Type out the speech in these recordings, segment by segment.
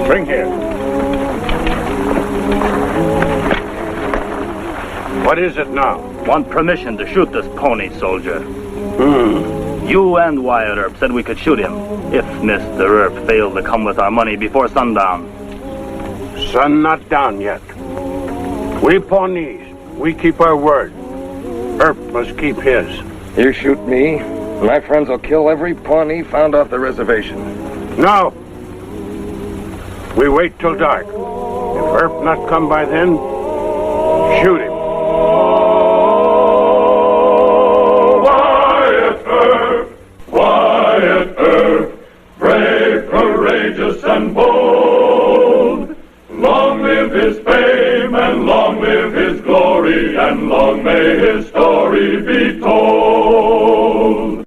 Bring here. What is it now? Want permission to shoot this pony, soldier. You and Wyatt Earp said we could shoot him if Mr. Earp failed to come with our money before sundown. Sun not down yet. We Pawnees, we keep our word. Earp must keep his. You shoot me, my friends will kill every Pawnee found off the reservation. No. We wait till dark. If Earp not come by then, shoot him. Wyatt Earp, brave, courageous, and bold. Long live his fame, and long live his glory, and long may his story be told.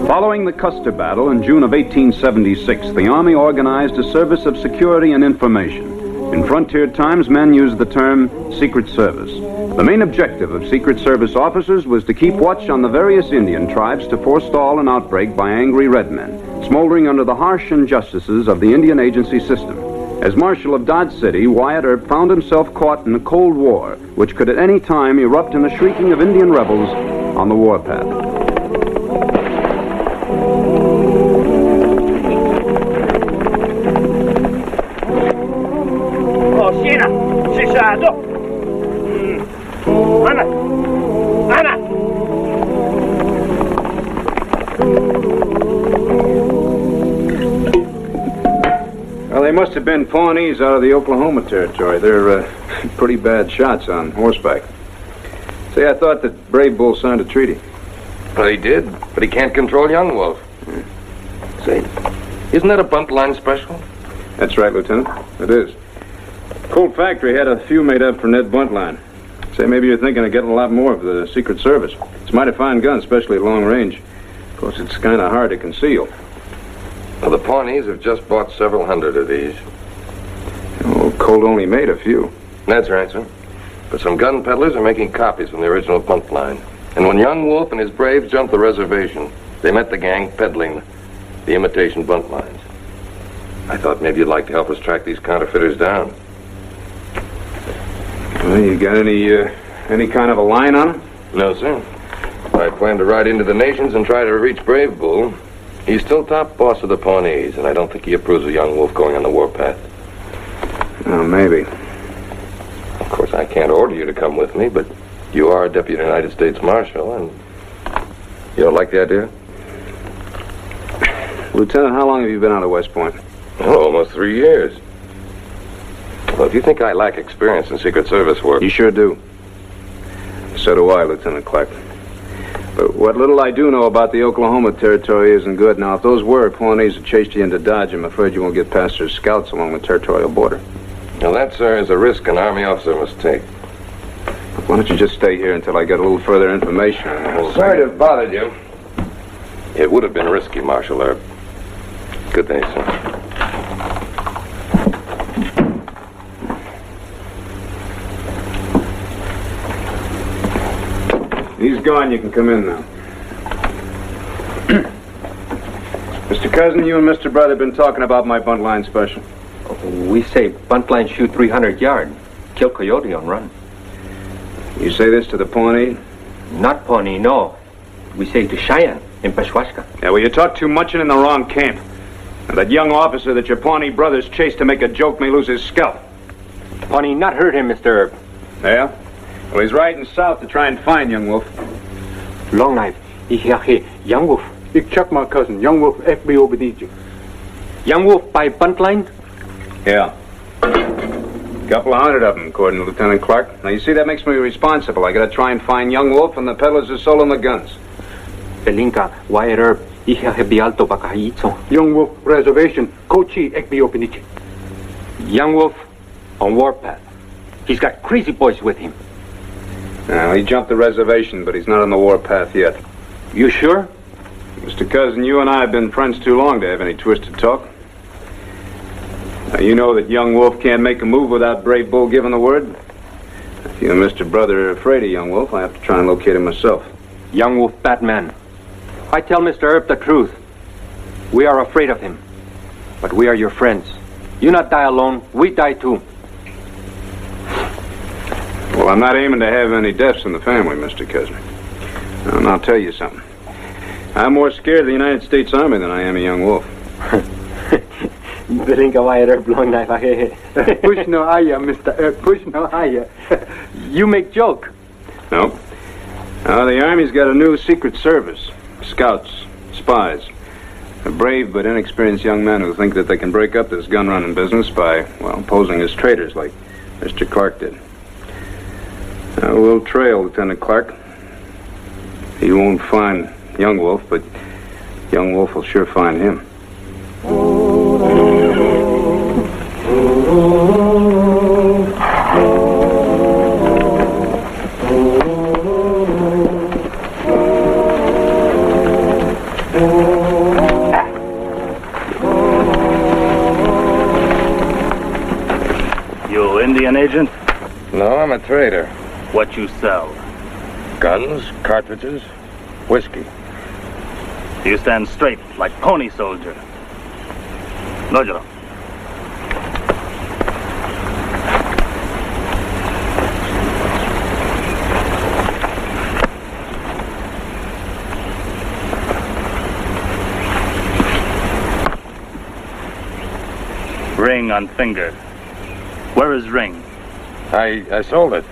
Following the Custer Battle in June of 1876, the Army organized a service of security and information. In frontier times, men used the term Secret Service. The main objective of Secret Service officers was to keep watch on the various Indian tribes to forestall an outbreak by angry red men, smoldering under the harsh injustices of the Indian agency system. As Marshal of Dodge City, Wyatt Earp found himself caught in a Cold War, which could at any time erupt in the shrieking of Indian rebels on the Warpath. Well, they must have been Pawnees out of the Oklahoma Territory. They're pretty bad shots on horseback. Say, I thought that Brave Bull signed a treaty. Well, he did, but he can't control Young Wolf. Say, isn't that a bunt line special? That's right, Lieutenant. It is. Colt Factory had a few made up for Ned Buntline. Say, maybe you're thinking of getting a lot more of the Secret Service. It's a mighty fine gun, especially at long range. Of course, it's kind of hard to conceal. Well, the Pawnees have just bought several hundred of these. Oh, Colt only made a few. That's right, sir. But some gun peddlers are making copies from the original bunt line. And when Young Wolf and his braves jumped the reservation, they met the gang peddling the imitation bunt lines. I thought maybe you'd like to help us track these counterfeiters down. Well, you got any kind of a line on them? No, sir. I plan to ride into the nations and try to reach Brave Bull. He's still top boss of the Pawnees, and I don't think he approves of Young Wolf going on the warpath. Oh, maybe. Of course, I can't order you to come with me, but you are a Deputy United States Marshal, and you don't like the idea? Lieutenant, how long have you been out of West Point? Oh, almost 3 years. Well, if you think I lack experience in Secret Service work... You sure do. So do I, Lieutenant Clark. But what little I do know about the Oklahoma Territory isn't good. Now, if those were Pawnees that chased you into Dodge, I'm afraid you won't get past their scouts along the territorial border. Now, that, sir, is a risk an Army officer must take. Why don't you just stay here until I get a little further information on the whole Sorry to have bothered you. It would have been risky, Marshal Earp. Good day, sir. He's gone. You can come in now. Mr. Cousin, you and Mr. Brother have been talking about my bunt line special. We say bunt line shoot 300 yard. Kill coyote on run. You say this to the Pawnee? Not Pawnee, no. We say to Cheyenne in Peshwashka. Yeah, well, you talk too much and in the wrong camp. And that young officer that your Pawnee brothers chased to make a joke may lose his scalp. Pawnee not hurt him, Mr. Earp. Yeah? Well, he's riding south to try and find Young Wolf. Long knife. Young Wolf. Ik check my cousin. Young Wolf FBO Beniji. Young Wolf by bunt line? Yeah. Couple of hundred of them, according to Lieutenant Clark. Now, you see, that makes me responsible. I gotta try and find Young Wolf and the peddlers who sold him the guns. Pelinka, Wyatt Earp, alto bakahizo. Young Wolf Reservation. Kochi FBO Beniji. Young Wolf on Warpath. He's got crazy boys with him. Now, he jumped the reservation, but he's not on the warpath yet. You sure? Mr. Cousin, you and I have been friends too long to have any twisted talk. Now, you know that Young Wolf can't make a move without Brave Bull giving the word. If you and Mr. Brother are afraid of Young Wolf, I have to try and locate him myself. Young Wolf, Batman. I tell Mr. Earp the truth. We are afraid of him. But we are your friends. You not die alone, we die too. Well, I'm not aiming to have any deaths in the family, Mr. Cousin. And I'll tell you something. I'm more scared of the United States Army than I am a young wolf. Belinka Wyatt Earp long knife. Push no higher, Mr. Earp. Push no higher. You make joke. No. The Army's got a new secret service. Scouts, spies. A brave but inexperienced young men who think that they can break up this gun-running business by, well, posing as traitors like Mr. Clark did. We'll trail Lieutenant Clark. He won't find Young Wolf, but Young Wolf will sure find him. You Indian agent? No, I'm a trader. What you sell? Guns, cartridges, whiskey. You stand straight like pony soldier. Nojoro. Ring on finger. Where is ring? I sold it.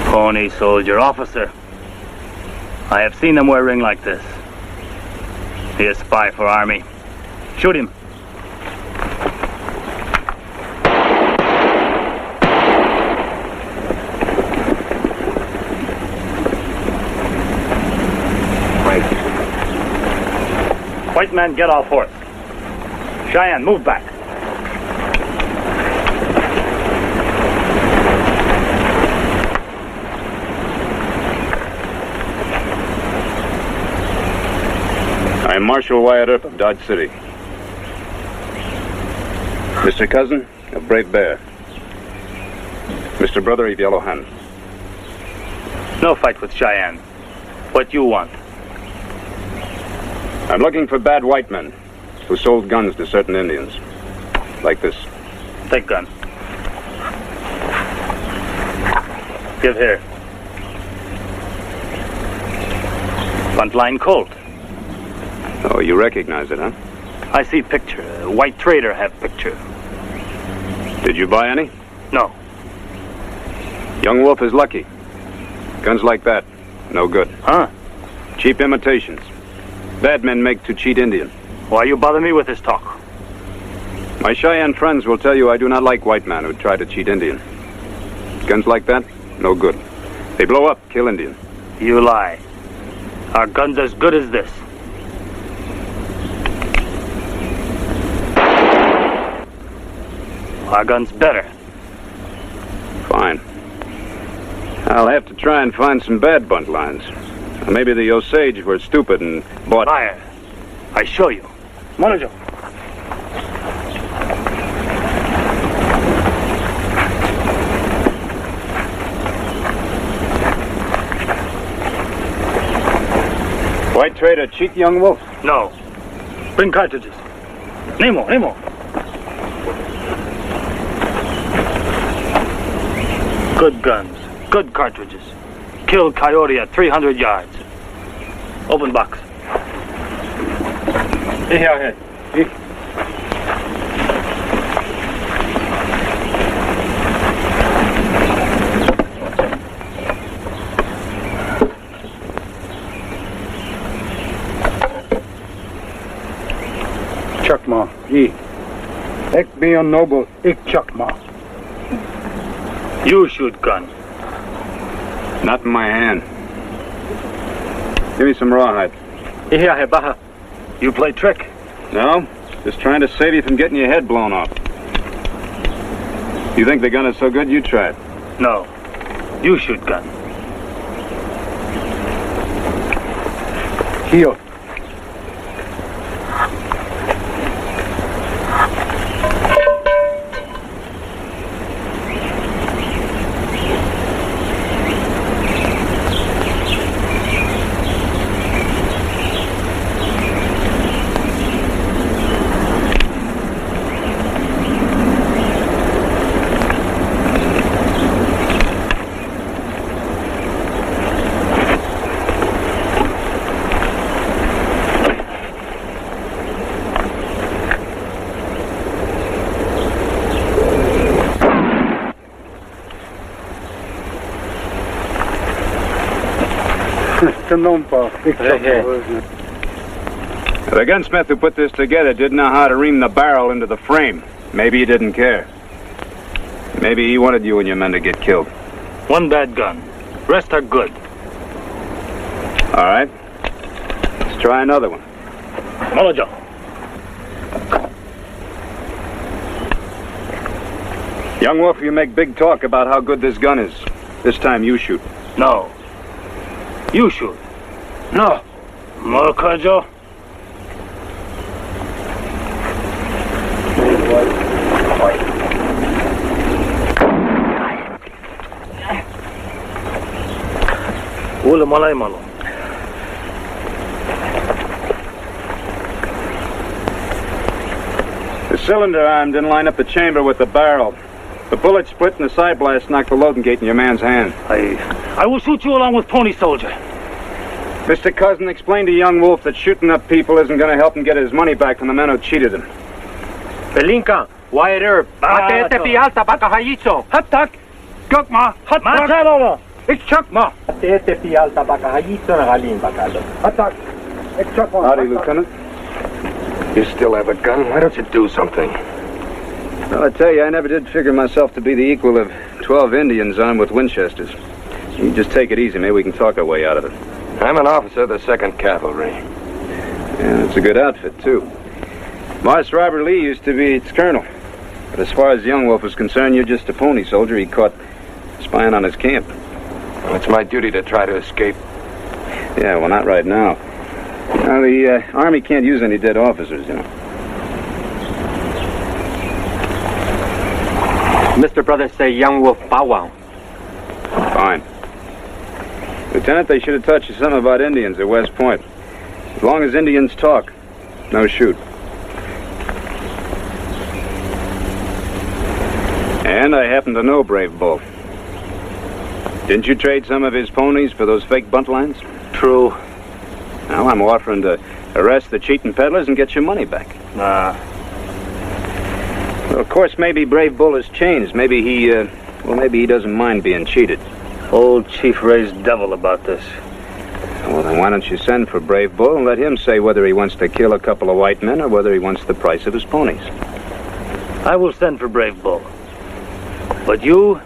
Pony soldier officer. I have seen them wear ring like this. He is spy for Army. Shoot him. White man, get off horse. Cheyenne, move back. I'm Marshal Wyatt Earp of Dodge City. Mr. Cousin of Brave Bear. Mr. Brother of Yellow Hand. No fight with Cheyenne. What you want? I'm looking for bad white men who sold guns to certain Indians. Like this. Take gun. Give here. Frontline Colt. Oh, you recognize it, huh? I see picture. White trader have picture. Did you buy any? No. Young Wolf is lucky. Guns like that, no good. Huh? Cheap imitations. Bad men make to cheat Indian. Why you bother me with this talk? My Cheyenne friends will tell you I do not like white men who try to cheat Indian. Guns like that, no good. They blow up, kill Indian. You lie. Our gun's as good as this. Our gun's better. Fine. I'll have to try and find some bad bunt lines. Maybe the Osage were stupid and bought... Liar. I show you. Monojo. White trader cheat Young Wolf? No. Bring cartridges. Nemo. Good guns. Good cartridges. Kill coyote at 300 yards. Open box. Here. Chakma, Ek be a noble, ik chakma. You shoot gun. Not in my hand. Give me some rawhide. Here, Baha. You play trick? No, just trying to save you from getting your head blown off. You think the gun is so good, you try it. No. You shoot gun. Here. The gunsmith who put this together didn't know how to ream the barrel into the frame. Maybe he didn't care. Maybe he wanted you and your men to get killed. One bad gun. Rest are good. All right. Let's try another one. Molojo. Young Wolf, you make big talk about how good this gun is. This time you shoot. No. You shoot. No. Molojo. Ula malay malo. The cylinder arm didn't line up the chamber with the barrel. The bullet split and the side blast knocked the loading gate in your man's hand. I will shoot you along with Pony Soldier. Mr. Cousin, explain to Young Wolf that shooting up people isn't going to help him get his money back from the men who cheated him. Belinka, Wyatt Earp. Atete pialta baka hayizo. Hatak. Gokma. Hatak. It's Chukma. Atete pialta baka hayizo na halin bakalo. Hatak. It's Chukma. Howdy, Lieutenant. You still have a gun? Why don't you do something? Well, I tell you, I never did figure myself to be the equal of 12 Indians armed with Winchesters. You just take it easy. Maybe we can talk our way out of it. I'm an officer of the 2nd Cavalry. Yeah, it's a good outfit, too. Marse Robert Lee used to be its colonel. But as far as Young Wolf was concerned, you're just a pony soldier he caught spying on his camp. Well, it's my duty to try to escape. Yeah, well, not right now. Now, the Army can't use any dead officers, you know. Mr. Brother say Young Wolf bow wow. Fine. Lieutenant, they should have taught you something about Indians at West Point. As long as Indians talk, no shoot. And I happen to know Brave Bull. Didn't you trade some of his ponies for those fake bunt lines? True. Now I'm offering to arrest the cheating peddlers and get your money back. Nah. Well, of course, maybe Brave Bull has changed. Maybe he doesn't mind being cheated. Old Chief Ray's devil about this. Well, then why don't you send for Brave Bull and let him say whether he wants to kill a couple of white men or whether he wants the price of his ponies. I will send for Brave Bull. But you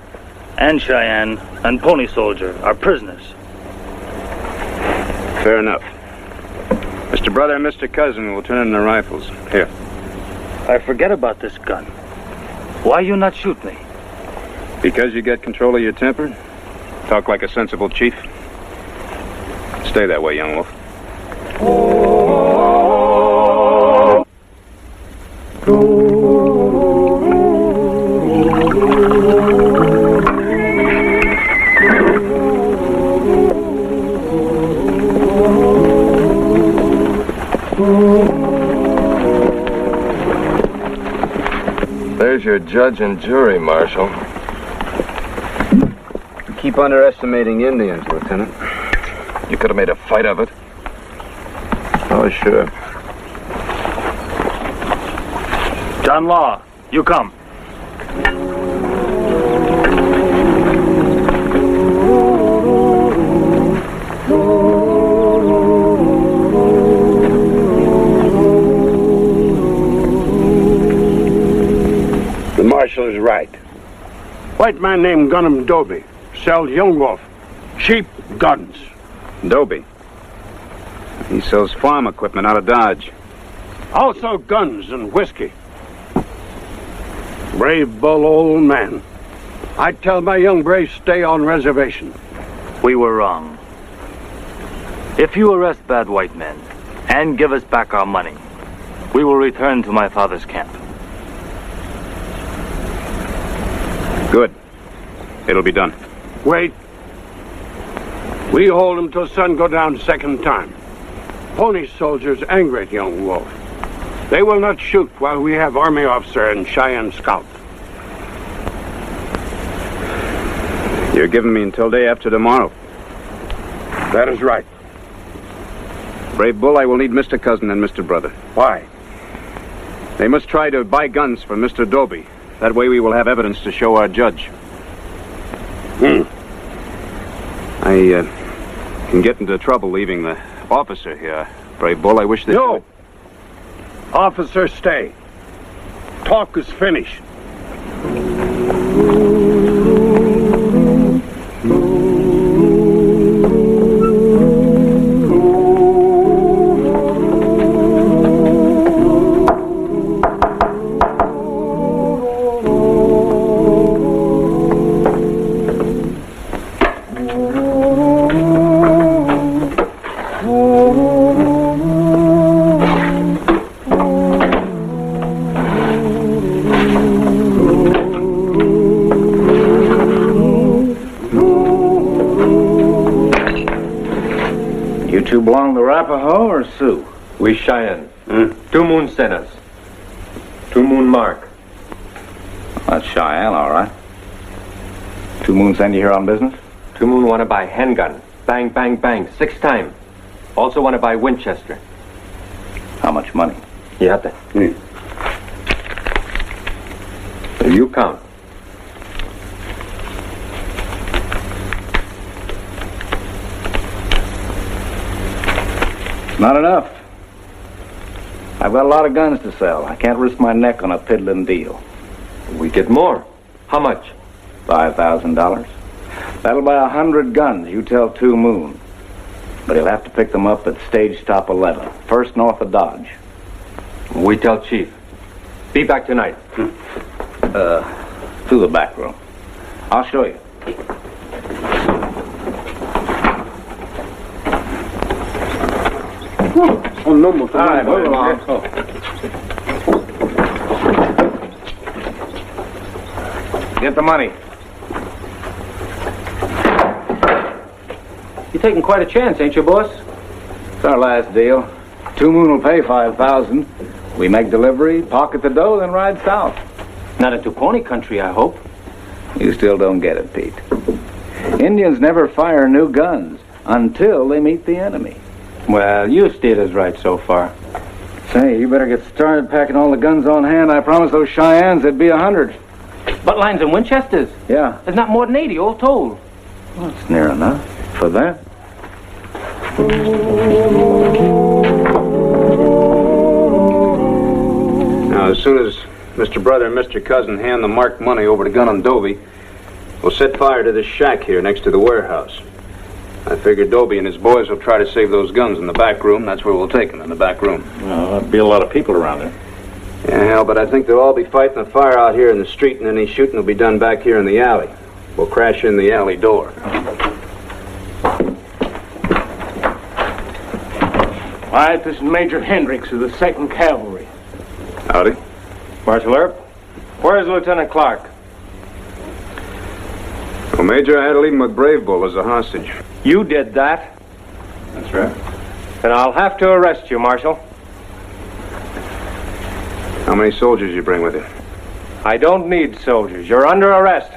and Cheyenne and Pony Soldier are prisoners. Fair enough. Mr. Brother and Mr. Cousin will turn in their rifles. Here. I forget about this gun. Why you not shoot me? Because you get control of your temper? Talk like a sensible chief? Stay that way, Young Wolf. There's your judge and jury, Marshal. Keep underestimating Indians, Lieutenant. You could have made a fight of it. Oh, sure. John Law, you come. The marshal is right. White man named Gunham Dobie sells Young Wolf cheap guns. Dobie. He sells farm equipment out of Dodge. Also guns and whiskey. Brave Bull, old man. I tell my young braves stay on reservation. We were wrong. If you arrest bad white men and give us back our money, we will return to my father's camp. Good. It'll be done. Wait. We hold him till sun go down second time. Pony soldiers angry at Young Wolf. They will not shoot while we have Army officer and Cheyenne scout. You're giving me until day after tomorrow. That is right. Brave Bull, I will need Mr. Cousin and Mr. Brother. Why? They must try to buy guns from Mr. Dobie. That way we will have evidence to show our judge. can get into trouble leaving the officer here. Brave Bull, I wish that... No! Officer, stay. Talk is finished. You belong to Arapaho or Sioux? We Cheyenne. 2 Moon sent us. 2 Moon Mark. That's Cheyenne, all right. 2 Moon send you here on business? 2 Moon want to buy handgun. Bang, bang, bang. 6 times. Also want to buy Winchester. How much money? You have to. You count. Not enough. I've got a lot of guns to sell. I can't risk my neck on a piddling deal. We get more. How much? $5,000. That'll buy 100 guns, you tell 2 Moon. But he'll have to pick them up at stage stop 11, first north of Dodge. We tell Chief. Be back tonight. To the back room. I'll show you. Oh, no more. All right, move along. Get the money. You're taking quite a chance, ain't you, boss? It's our last deal. 2 Moon will pay $5,000. We make delivery, pocket the dough, then ride south. Not into pony country, I hope. You still don't get it, Pete. Indians never fire new guns until they meet the enemy. Well, you steered us right so far. Say, you better get started packing all the guns on hand. I promised those Cheyennes there'd be 100. Buttlines and Winchesters? Yeah. There's not more than 80, all told. Well, that's near enough for that. Now, as soon as Mr. Brother and Mr. Cousin hand the marked money over to Gun and Dobie, we'll set fire to this shack here next to the warehouse. I figure Dobie and his boys will try to save those guns in the back room. That's where we'll take them, in the back room. Well, there'll be a lot of people around there. Yeah, hell, but I think they'll all be fighting the fire out here in the street, and any shooting will be done back here in the alley. We'll crash in the alley door. Wyatt, this is Major Hendricks of the 2nd Cavalry. Howdy. Marshal Earp, where's Lieutenant Clark? Well, Major, I had to leave him with Brave Bull as a hostage. You did that. That's right. Then I'll have to arrest you, Marshal. How many soldiers you bring with you? I don't need soldiers. You're under arrest.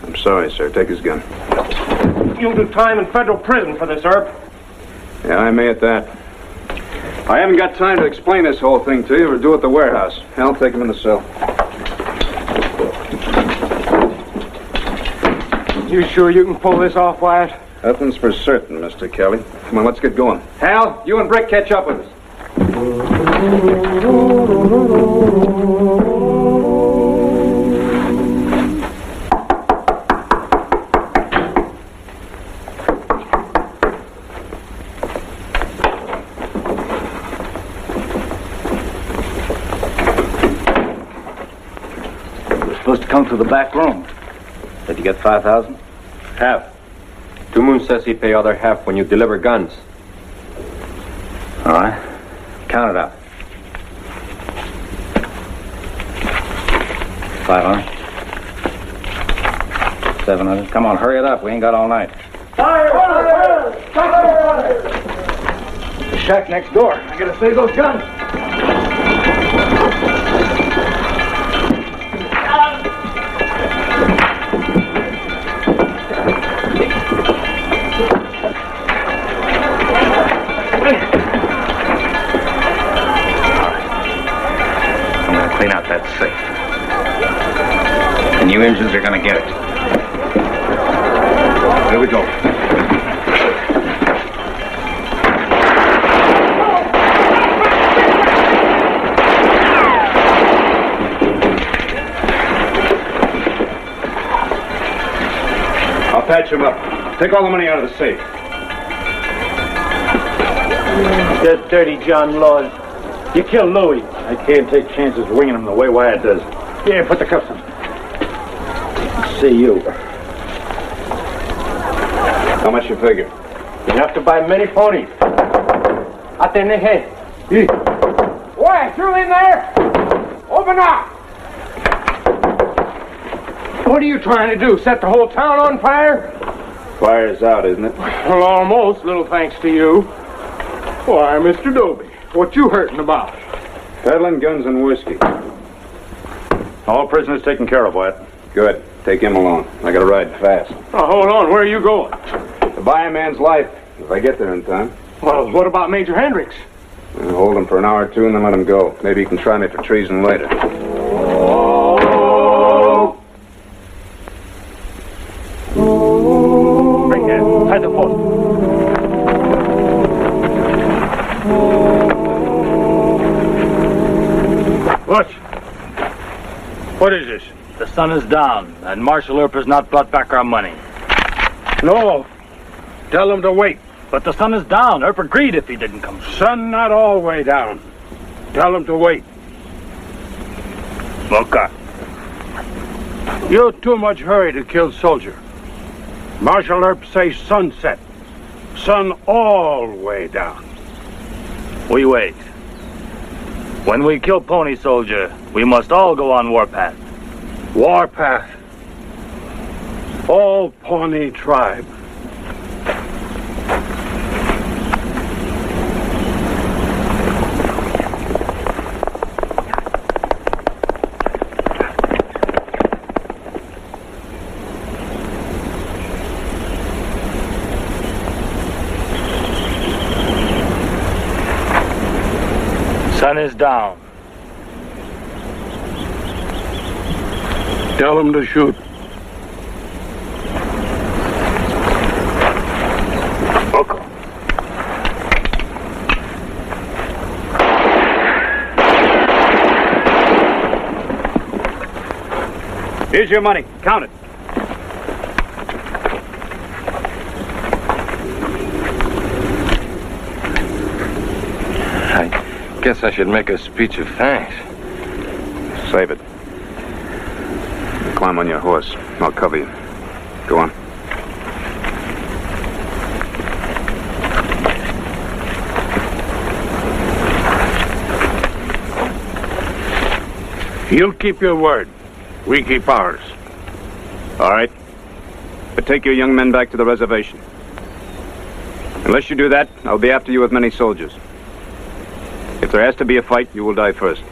I'm sorry, sir. Take his gun. You'll do time in federal prison for this, Earp. Yeah, I may at that. I haven't got time to explain this whole thing to you or do it at the warehouse. I'll take him in the cell. You sure you can pull this off, Wyatt? Nothing's for certain, Mr. Kelly. Come on, let's get going. Hal, you and Brick catch up with us. We're supposed to come to the back room. Did you get 5,000? Half. 2 Moon says he pay other half when you deliver guns. All right. Count it up. 500. 700. Come on, hurry it up. We ain't got all night. Fire! The shack next door. I gotta save those guns. Clean out that safe. And you engines are gonna get it. Here we go. patch him up. Take all the money out of the safe. That dirty John Laws. You killed Louis. I can't take chances winging him the way Wyatt does. Yeah, put the cuffs on. See you. How much you figure? Enough to buy many ponies. Out in the head. Wyatt, you in there? Open up! What are you trying to do? Set the whole town on fire? Fire's out, isn't it? Well, almost, little thanks to you. Why, Mr. Doby, what you hurting about? Peddling guns and whiskey. All prisoners taken care of, Wyatt. Good. Take him along. I gotta ride fast. Oh, hold on, where are you going? To buy a man's life, if I get there in time. Well, what about Major Hendricks? I'll hold him for an hour or two and then let him go. Maybe he can try me for treason later. Bring that. Hide the post. What is this? The sun is down, and Marshal Earp has not brought back our money. No. Tell him to wait. But the sun is down. Earp agreed if he didn't come. Sun not all way down. Tell him to wait. Okay. You're too much hurry to kill soldier. Marshal Earp say sunset. Sun all way down. We wait. When we kill Pony Soldier, we must all go on Warpath. Warpath. All Pawnee tribe. Sun is down. Tell him to shoot. Okay. Here's your money. Count it. I guess I should make a speech of thanks. Save it. Climb on your horse. I'll cover you. Go on. You keep your word. We keep ours. All right. But take your young men back to the reservation. Unless you do that, I'll be after you with many soldiers. If there has to be a fight, you will die first.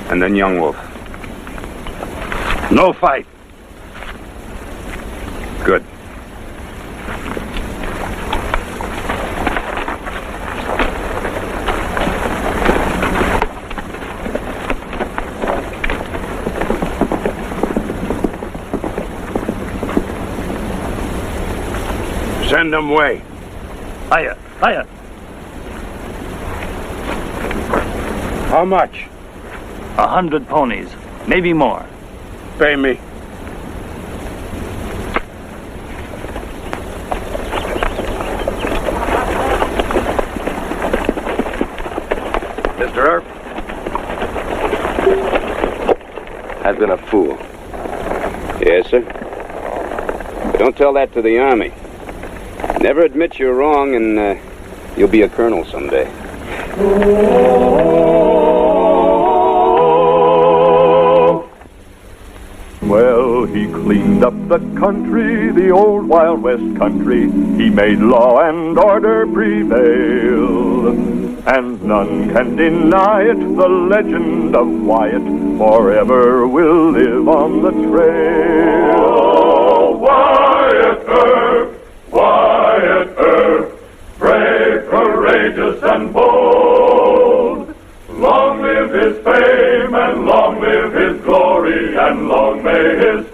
And then Young Wolf. No fight. Good. Send them away. Hiya, hiya. How much? 100 ponies, maybe more. Pay me. Mr. Earp, I've been a fool. Yes, sir. But don't tell that to the Army. Never admit you're wrong, and you'll be a colonel someday. Well, he cleaned up the country, the old Wild West country. He made law and order prevail. And none can deny it, the legend of Wyatt forever will live on the trail. Oh, Wyatt Earp, Wyatt Earp, brave, courageous, and bold. Long live his fame, and long live his glory, and long may his